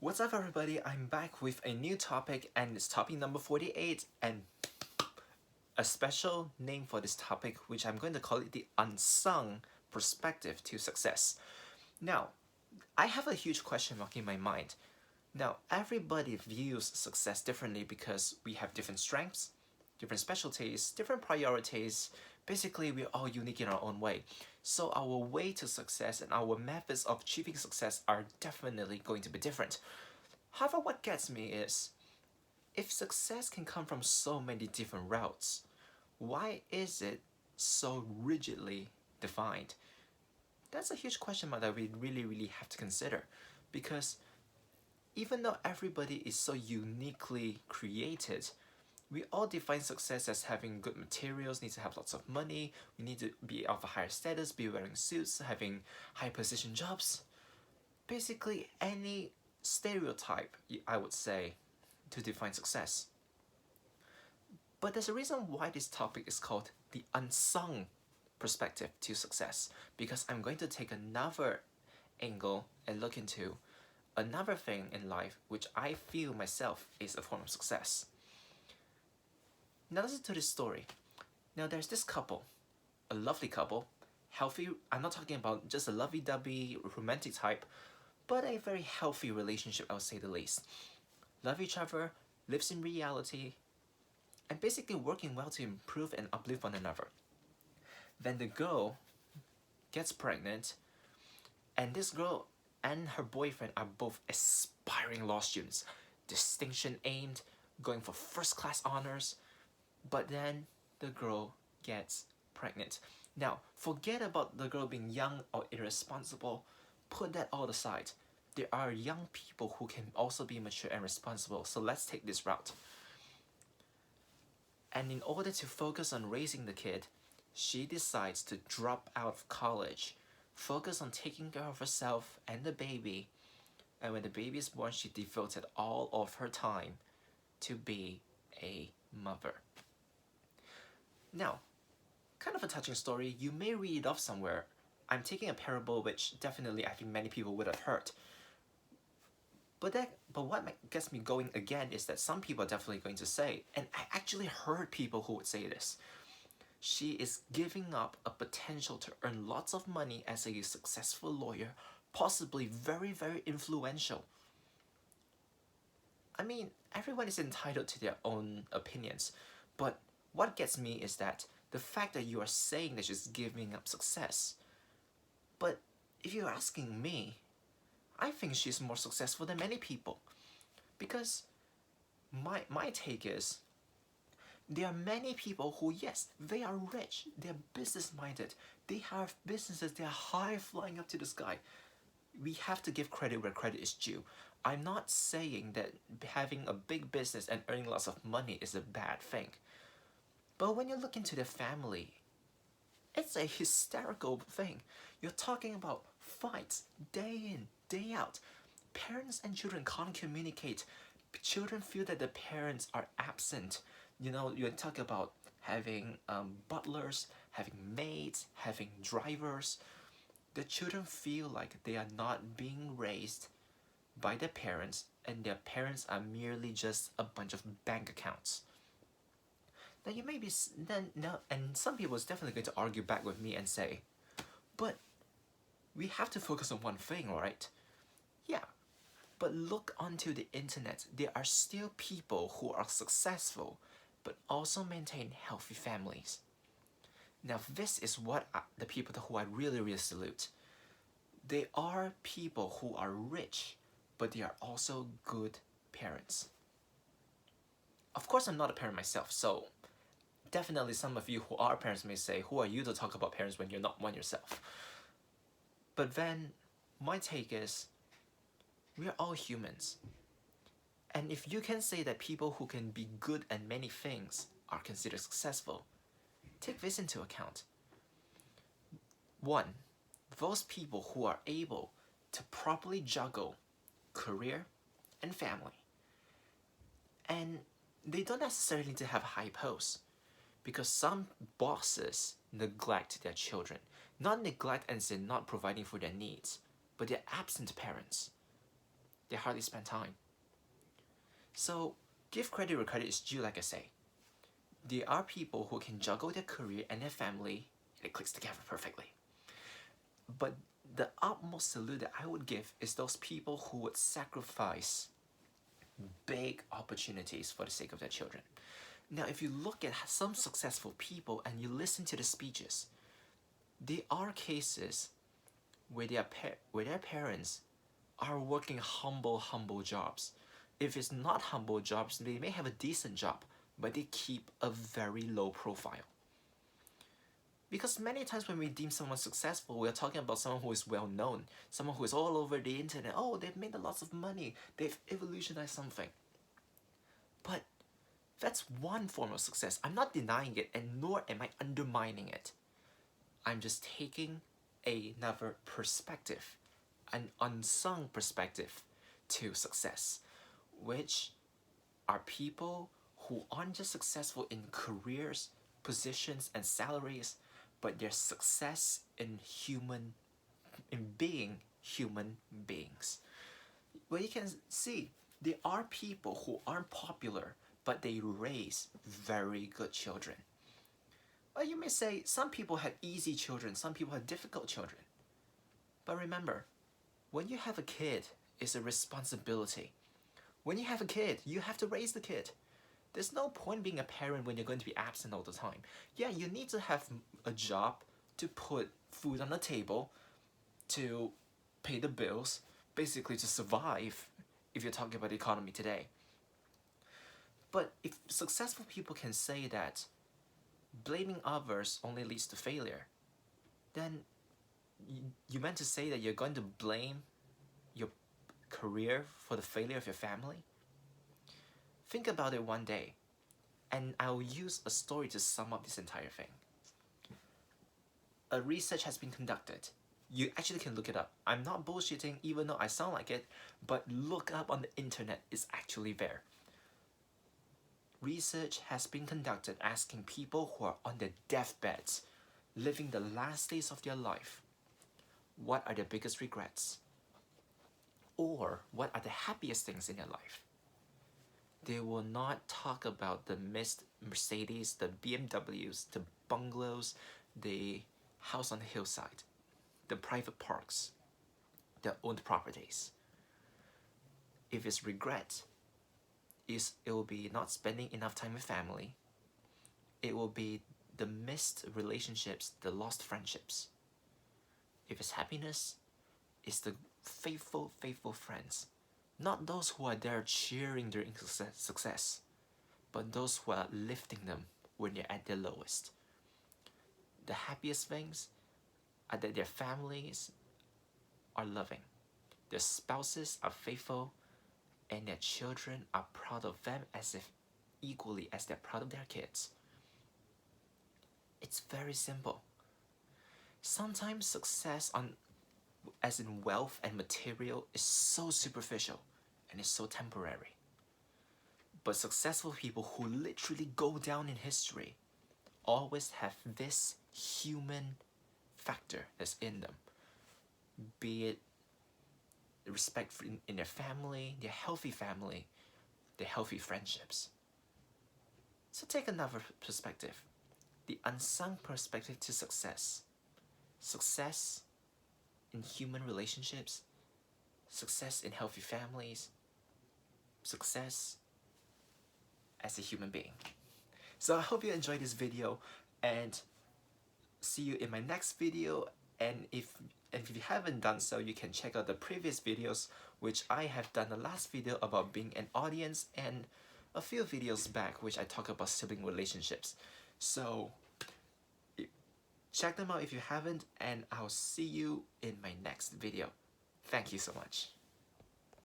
What's up, everybody? I'm back with a new topic, and it's topic number 48, and a special name for this topic, which I'm going to call it the unsung perspective to success. Now, I have a huge question mark in my mind. Now, everybody views success differently because we have different strengths, different specialties, different priorities. Basically, we're all unique in our own way. So, our way to success and our methods of achieving success are definitely going to be different. However, what gets me is if success can come from so many different routes, why is it so rigidly defined? That's a huge question mark that we really have to consider because even though everybody is so uniquely created, we all define success as having good materials, need to have lots of money, we need to be of a higher status, be wearing suits, having high position jobs. Basically, any stereotype, I would say, to define success. But there's a reason why this topic is called the unsung perspective to success, because I'm going to take another angle and look into another thing in life which I feel myself is a form of success. Now listen to this story. Now there's this couple, a lovely couple, healthy. I'm not talking about just a lovey-dovey romantic type, but a very healthy relationship, I'll say the least. Love each other, lives in reality, and basically working well to improve and uplift one another. Then the girl gets pregnant, and this girl and her boyfriend are both aspiring law students, distinction aimed, going for first class honors, but then the girl gets pregnant. Now, forget about the girl being young or irresponsible, put that all aside. There are young people who can also be mature and responsible, so let's take this route. And in order to focus on raising the kid, she decides to drop out of college, focus on taking care of herself and the baby, and when the baby is born, she devoted all of her time to be a mother. Now, kind of a touching story, you may read it off somewhere. I'm taking a parable which definitely I think many people would have heard. But what gets me going again is that some people are definitely going to say, and I actually heard people who would say this, she is giving up a potential to earn lots of money as a successful lawyer, possibly very influential. I mean, everyone is entitled to their own opinions, but what gets me is that the fact that you are saying that she's giving up success. But if you're asking me, I think she's more successful than many people. Because my take is, there are many people who, yes, they are rich, they're business minded, they have businesses, they're high flying up to the sky. We have to give credit where credit is due. I'm not saying that having a big business and earning lots of money is a bad thing. But when you look into their family, it's a hysterical thing. You're talking about fights day in, day out. Parents and children can't communicate. Children feel that the parents are absent. You know, you talk about having butlers, having maids, having drivers. The children feel like they are not being raised by their parents, and their parents are merely just a bunch of bank accounts. Now you may be then now, and some people is definitely going to argue back with me and say, but we have to focus on one thing, right? Yeah, but look onto the internet. There are still people who are successful, but also maintain healthy families. Now this is what the people who I really salute. They are people who are rich, but they are also good parents. Of course, I'm not a parent myself, so definitely some of you who are parents may say, who are you to talk about parents when you're not one yourself? But then, my take is, we're all humans. And if you can say that people who can be good at many things are considered successful, take this into account. One, those people who are able to properly juggle career and family. And they don't necessarily need to have high posts, because some bosses neglect their children. Not neglect as in not providing for their needs, but they're absent parents. They hardly spend time. So give credit where credit is due, like I say. There are people who can juggle their career and their family, and it clicks together perfectly. But the utmost salute that I would give is those people who would sacrifice big opportunities for the sake of their children. Now, if you look at some successful people and you listen to the speeches, there are cases where their parents are working humble jobs. If it's not humble jobs, they may have a decent job, but they keep a very low profile. Because many times when we deem someone successful, we are talking about someone who is well known, someone who is all over the internet. Oh, they've made lots of money, they've evolutionized something. But that's one form of success. I'm not denying it, and nor am I undermining it. I'm just taking another perspective, an unsung perspective to success, which are people who aren't just successful in careers, positions, and salaries, but their success in being human beings. Well, you can see there are people who aren't popular, but they raise very good children. Well, you may say some people have easy children, some people have difficult children. But remember, when you have a kid, it's a responsibility. When you have a kid, you have to raise the kid. There's no point being a parent when you're going to be absent all the time. Yeah, you need to have a job to put food on the table, to pay the bills, basically to survive if you're talking about the economy today. But if successful people can say that blaming others only leads to failure, then you meant to say that you're going to blame your career for the failure of your family? Think about it one day, and I'll use a story to sum up this entire thing. A research has been conducted. You actually can look it up. I'm not bullshitting, even though I sound like it, but look up on the internet, it's actually there. Research has been conducted asking people who are on their deathbeds, living the last days of their life, what are their biggest regrets? Or what are the happiest things in their life? They will not talk about the missed Mercedes, the BMWs, the bungalows, the house on the hillside, the private parks, the owned properties. If it's regret, it will be not spending enough time with family. It will be the missed relationships, the lost friendships. If it's happiness, it's the faithful friends. Not those who are there cheering during success, but those who are lifting them when they're at their lowest. The happiest things are that their families are loving, their spouses are faithful, and their children are proud of them as if equally as they're proud of their kids. It's very simple. Sometimes success as in wealth and material is so superficial and is so temporary. But successful people who literally go down in history always have this human factor that's in them. Be it respect in their family, their healthy friendships. So take another perspective. The unsung perspective to success. Success in human relationships, success in healthy families, success as a human being. So I hope you enjoyed this video, and see you in my next video. And if you haven't done so, you can check out the previous videos, which I have done the last video about being an audience, and a few videos back which I talk about sibling relationships. So check them out if you haven't, and I'll see you in my next video. Thank you so much.